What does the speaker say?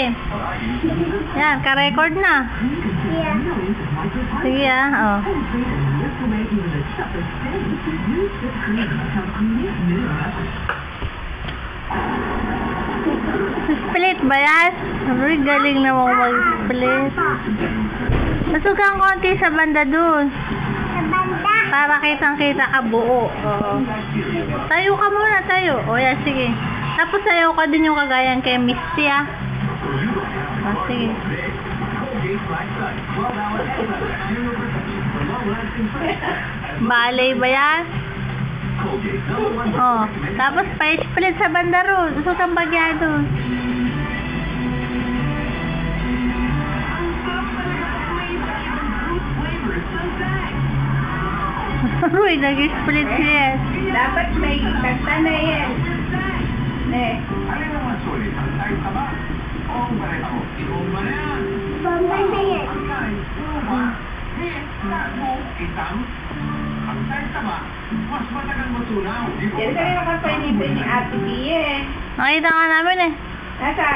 Sige. Yan, ka-record na. Yeah. Sige oh. Split ba yan? Sabi, galing na mo mag-split. Masuk kang konti sa banda dun. Sa banda. Para kitang-kita ka buo. Oo. Tayo ka muna, tayo. O yan, sige. Tapos sayo ka din yung kagayan kay Misty, ah. O, sige. Balay ba yan? Oh, tapos pa-split sa banda ron. Gusto kang bagyado. Uy, nag-split siya. Dapat may kanta na yan. Bomba na yan. Yan ka rin nakapalibin ni Ate Pia eh. Nakita ka namin eh. Nasaan?